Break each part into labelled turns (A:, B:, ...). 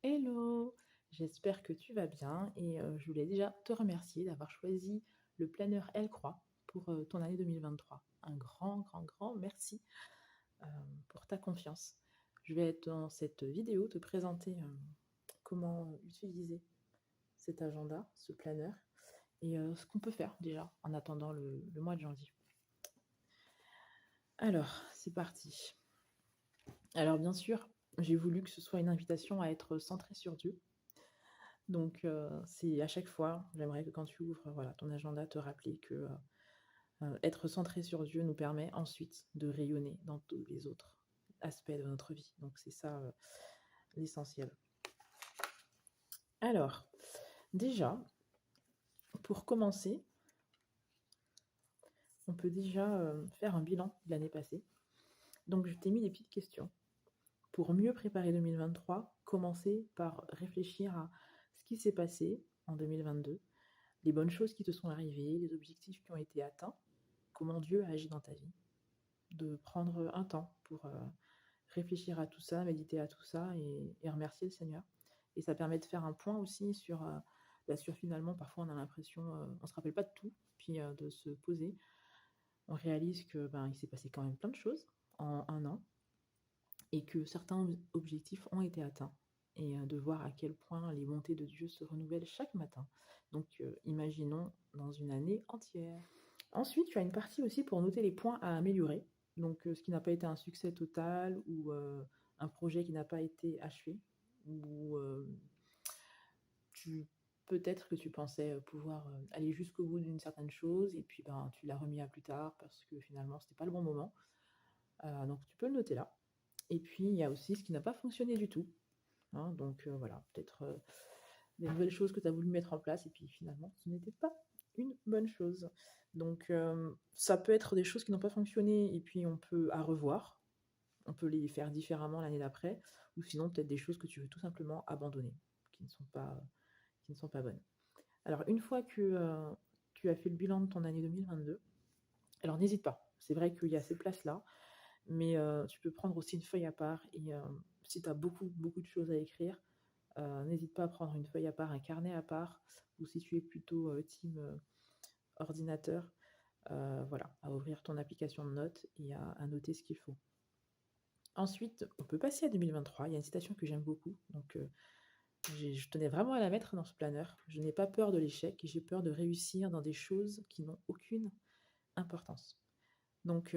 A: Hello, j'espère que tu vas bien et je voulais déjà te remercier d'avoir choisi le planeur Elle Croix pour ton année 2023. Un grand, grand, grand merci euh, pour ta confiance. Je vais dans cette vidéo te présenter comment utiliser cet agenda, ce planeur et ce qu'on peut faire déjà en attendant le mois de janvier. Alors, c'est parti. Alors bien sûr, j'ai voulu que ce soit une invitation à être centrée sur Dieu. Donc, c'est à chaque fois, j'aimerais que quand tu ouvres voilà, ton agenda, te rappeler que être centré sur Dieu nous permet ensuite de rayonner dans tous les autres aspects de notre vie. Donc, c'est ça l'essentiel. Alors, déjà, pour commencer, on peut déjà faire un bilan de l'année passée. Donc, je t'ai mis des petites questions. Pour mieux préparer 2023, commencer par réfléchir à ce qui s'est passé en 2022, les bonnes choses qui te sont arrivées, les objectifs qui ont été atteints, comment Dieu a agi dans ta vie, de prendre un temps pour réfléchir à tout ça, méditer à tout ça et remercier le Seigneur. Et ça permet de faire un point aussi sur finalement, parfois on a l'impression, on ne se rappelle pas de tout, puis de se poser, on réalise que il s'est passé quand même plein de choses en un an et que certains objectifs ont été atteints et de voir à quel point les bontés de Dieu se renouvellent chaque matin. Donc imaginons dans une année entière. Ensuite, tu as une partie aussi pour noter les points à améliorer. Donc, ce qui n'a pas été un succès total ou un projet qui n'a pas été achevé ou peut-être que tu pensais pouvoir aller jusqu'au bout d'une certaine chose et puis tu l'as remis à plus tard parce que finalement, c'était pas le bon moment. Donc, tu peux le noter là. Et puis, il y a aussi ce qui n'a pas fonctionné du tout. Hein, donc, voilà, peut-être des nouvelles choses que tu as voulu mettre en place et puis finalement, ce n'était pas une bonne chose. Donc, ça peut être des choses qui n'ont pas fonctionné et puis on peut à revoir. On peut les faire différemment l'année d'après, ou sinon peut-être des choses que tu veux tout simplement abandonner, qui ne sont pas bonnes. Alors, une fois que tu as fait le bilan de ton année 2022, alors n'hésite pas. C'est vrai qu'il y a ces places-là, mais tu peux prendre aussi une feuille à part et si tu as beaucoup, beaucoup de choses à écrire, n'hésite pas à prendre une feuille à part, un carnet à part, ou si tu es plutôt team ordinateur, voilà, à ouvrir ton application de notes et à noter ce qu'il faut. Ensuite, on peut passer à 2023. Il y a une citation que j'aime beaucoup, donc je tenais vraiment à la mettre dans ce planeur. Je n'ai pas peur de l'échec, j'ai peur de réussir dans des choses qui n'ont aucune importance. Donc,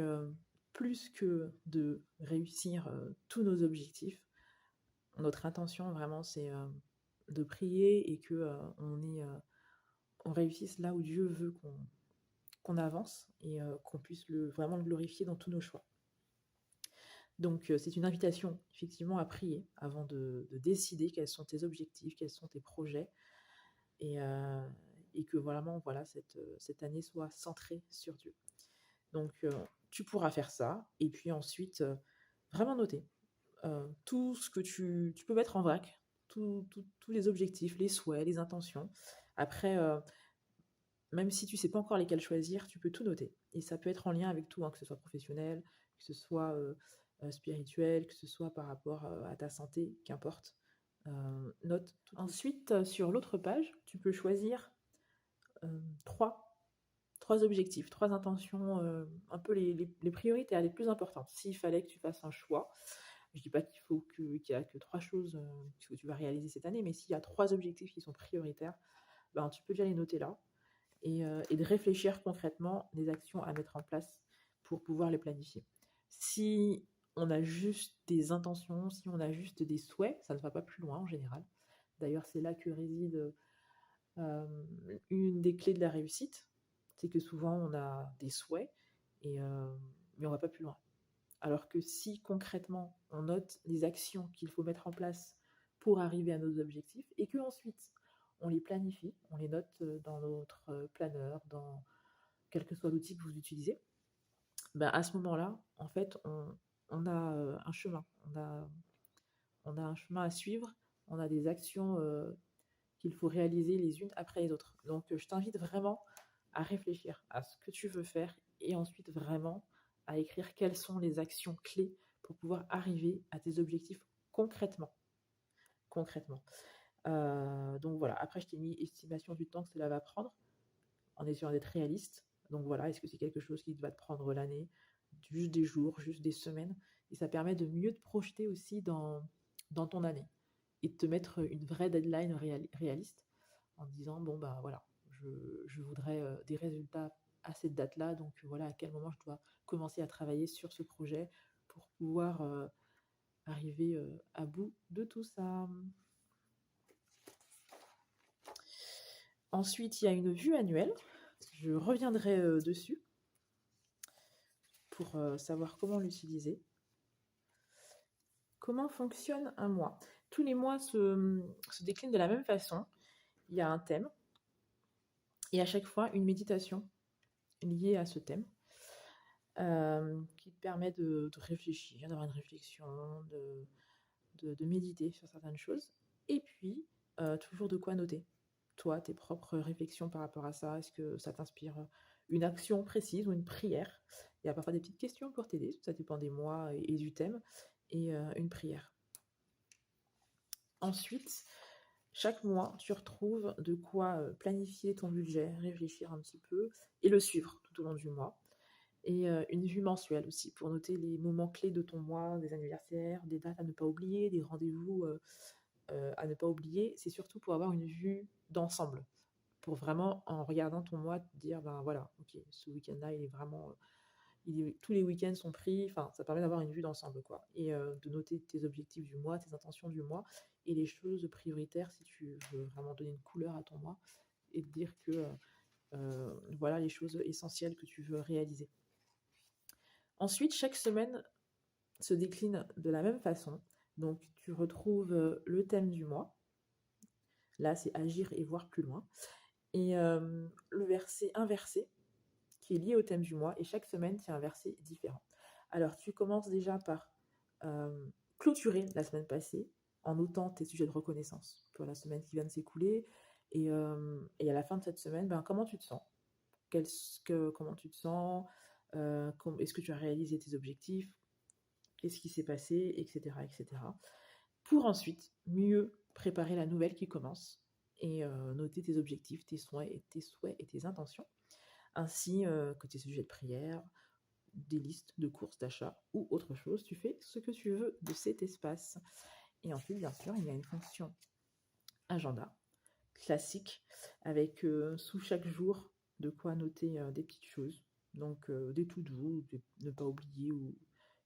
A: plus que de réussir tous nos objectifs, notre intention vraiment c'est de prier et que on réussisse là où Dieu veut qu'on avance et qu'on puisse vraiment le glorifier dans tous nos choix. Donc c'est une invitation effectivement à prier avant de décider quels sont tes objectifs, quels sont tes projets et, et que vraiment voilà, cette année soit centrée sur Dieu. Donc tu pourras faire ça et puis ensuite vraiment noter tout ce que tu peux mettre en vrac, tous les objectifs, les souhaits, les intentions. Après, même si tu sais pas encore lesquels choisir, tu peux tout noter. Et ça peut être en lien avec tout, hein, que ce soit professionnel, que ce soit spirituel, que ce soit par rapport à ta santé, qu'importe. Note. Ensuite, sur l'autre page, tu peux choisir trois objectifs, trois intentions, un peu les priorités les plus importantes. S'il fallait que tu fasses un choix, je dis pas qu'il y a que trois choses que tu vas réaliser cette année, mais s'il y a trois objectifs qui sont prioritaires, tu peux déjà les noter là et de réfléchir concrètement les actions à mettre en place pour pouvoir les planifier. Si on a juste des intentions, si on a juste des souhaits, ça ne va pas plus loin en général. D'ailleurs, c'est là que réside une des clés de la réussite, c'est que souvent on a des souhaits, mais on ne va pas plus loin. Alors que si concrètement on note les actions qu'il faut mettre en place pour arriver à nos objectifs et que ensuite on les planifie, on les note dans notre planeur, dans quel que soit l'outil que vous utilisez, à ce moment-là, en fait, on a un chemin, on a un chemin à suivre, on a des actions qu'il faut réaliser les unes après les autres. Donc, je t'invite vraiment à réfléchir à ce que tu veux faire et ensuite vraiment à écrire quelles sont les actions clés pour pouvoir arriver à tes objectifs concrètement. concrètement. Donc voilà, après je t'ai mis estimation du temps que cela va prendre, en essayant d'être réaliste. Donc voilà, est-ce que c'est quelque chose qui va te prendre l'année, juste des jours, juste des semaines? Et ça permet de mieux te projeter aussi dans ton année et de te mettre une vraie deadline réaliste en te disant, bon, bah voilà, je voudrais des résultats à cette date-là, donc voilà à quel moment je dois commencer à travailler sur ce projet pour pouvoir arriver à bout de tout ça. Ensuite, il y a une vue annuelle. Je reviendrai dessus pour savoir comment l'utiliser. Comment fonctionne un mois? Tous les mois se déclinent de la même façon. Il y a un thème et à chaque fois une méditation liée à ce thème qui te permet de réfléchir, d'avoir une réflexion, de méditer sur certaines choses. Et puis, toujours de quoi noter. Toi, tes propres réflexions par rapport à ça. Est-ce que ça t'inspire une action précise ou une prière? Il y a parfois des petites questions pour t'aider, ça dépend des mois et du thème, et une prière. Ensuite, chaque mois, tu retrouves de quoi planifier ton budget, réfléchir un petit peu et le suivre tout au long du mois. Et une vue mensuelle aussi pour noter les moments clés de ton mois, des anniversaires, des dates à ne pas oublier, des rendez-vous à ne pas oublier. C'est surtout pour avoir une vue d'ensemble, pour vraiment, en regardant ton mois, te dire, ben voilà, ok, ce week-end-là, il est vraiment, tous les week-ends sont pris. Enfin, ça permet d'avoir une vue d'ensemble, quoi, et de noter tes objectifs du mois, tes intentions du mois, et les choses prioritaires si tu veux vraiment donner une couleur à ton mois, et te dire que voilà les choses essentielles que tu veux réaliser. Ensuite, chaque semaine se décline de la même façon. Donc, tu retrouves le thème du mois. Là, c'est agir et voir plus loin. Et le verset inversé, qui est lié au thème du mois. Et chaque semaine, c'est un verset différent. Alors, tu commences déjà par clôturer la semaine passée en notant tes sujets de reconnaissance pour la semaine qui vient de s'écouler. Et à la fin de cette semaine, ben, comment tu te sens? Comment tu te sens? Est-ce que tu as réalisé tes objectifs? Qu'est-ce qui s'est passé, etc., etc. Pour ensuite mieux préparer la nouvelle qui commence et noter tes objectifs, tes souhaits et tes intentions, ainsi que tes sujets de prière, des listes de courses, d'achats ou autre chose. Tu fais ce que tu veux de cet espace. Et ensuite, bien sûr, il y a une fonction agenda classique avec sous chaque jour de quoi noter des petites choses. Donc des to-do, ne pas oublier, ou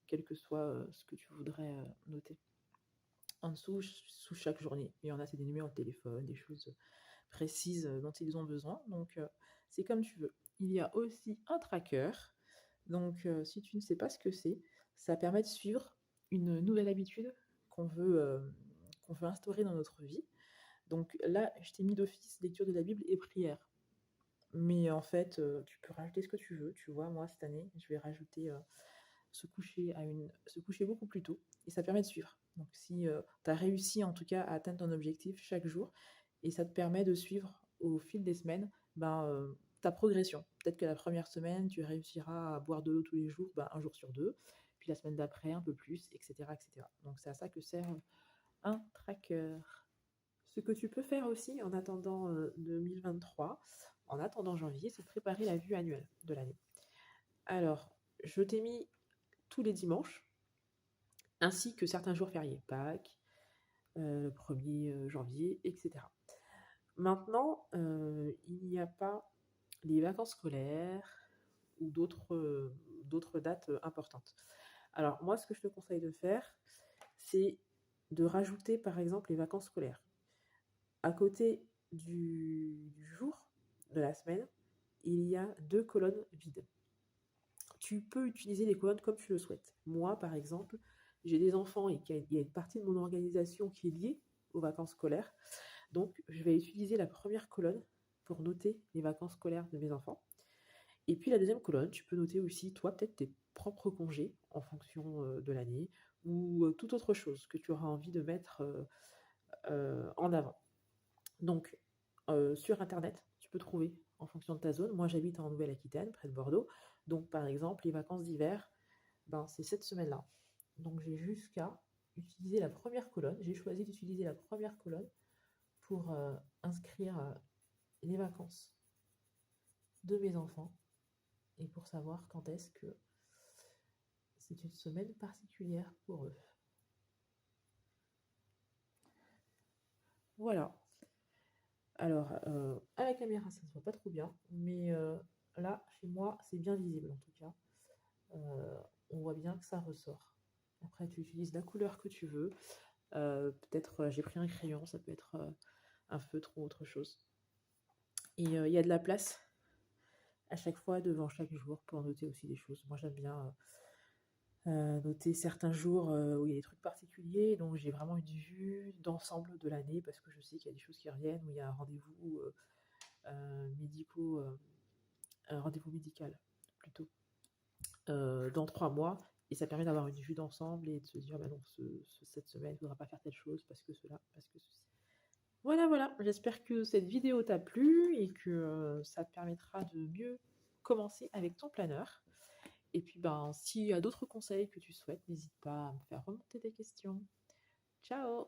A: quel que soit ce que tu voudrais noter. En dessous, sous chaque journée, il y en a, c'est des numéros de téléphone, des choses précises dont ils ont besoin. Donc c'est comme tu veux. Il y a aussi un tracker. Donc si tu ne sais pas ce que c'est, ça permet de suivre une nouvelle habitude qu'on veut instaurer dans notre vie. Donc là, je t'ai mis d'office lecture de la Bible et prière. Mais en fait, tu peux rajouter ce que tu veux. Tu vois, moi, cette année, je vais rajouter se coucher beaucoup plus tôt. Et ça permet de suivre. Donc si tu as réussi en tout cas à atteindre ton objectif chaque jour, et ça te permet de suivre au fil des semaines ta progression. Peut-être que la première semaine, tu réussiras à boire de l'eau tous les jours, un jour sur deux. Puis la semaine d'après, un peu plus, etc., etc. Donc c'est à ça que sert un tracker. Ce que tu peux faire aussi en attendant 2023, en attendant janvier, c'est de préparer la vue annuelle de l'année. Alors, je t'ai mis tous les dimanches, ainsi que certains jours fériés, Pâques, le 1er janvier, etc. Maintenant, il n'y a pas les vacances scolaires ou d'autres dates importantes. Alors, moi, ce que je te conseille de faire, c'est de rajouter, par exemple, les vacances scolaires. À côté du jour de la semaine, il y a 2 colonnes vides. Tu peux utiliser les colonnes comme tu le souhaites. Moi, par exemple, j'ai des enfants et il y a une partie de mon organisation qui est liée aux vacances scolaires. Donc, je vais utiliser la première colonne pour noter les vacances scolaires de mes enfants. Et puis la deuxième colonne, tu peux noter aussi, toi, peut-être tes propres congés en fonction de l'année, ou toute autre chose que tu auras envie de mettre en avant. Donc, sur Internet, tu peux trouver en fonction de ta zone. Moi, j'habite en Nouvelle-Aquitaine, près de Bordeaux. Donc, par exemple, les vacances d'hiver, c'est cette semaine-là. Donc, j'ai jusqu'à utiliser la première colonne. J'ai choisi d'utiliser la première colonne pour inscrire les vacances de mes enfants et pour savoir quand est-ce que c'est une semaine particulière pour eux. Voilà. Alors, à la caméra, ça ne se voit pas trop bien, mais là, chez moi, c'est bien visible en tout cas. On voit bien que ça ressort. Après, tu utilises la couleur que tu veux. Peut-être j'ai pris un crayon, ça peut être un feutre ou autre chose. Et il y a de la place à chaque fois devant chaque jour pour noter aussi des choses. Moi, j'aime bien noter certains jours où il y a des trucs particuliers, donc j'ai vraiment une vue d'ensemble de l'année parce que je sais qu'il y a des choses qui reviennent, où il y a un rendez-vous un rendez-vous médical plutôt dans 3 mois. Et ça permet d'avoir une vue d'ensemble et de se dire, bah non, cette semaine, il ne faudra pas faire telle chose parce que cela, parce que ceci. Voilà, voilà, j'espère que cette vidéo t'a plu et que ça te permettra de mieux commencer avec ton planeur. Et puis, ben, s'il y a d'autres conseils que tu souhaites, n'hésite pas à me faire remonter tes questions. Ciao!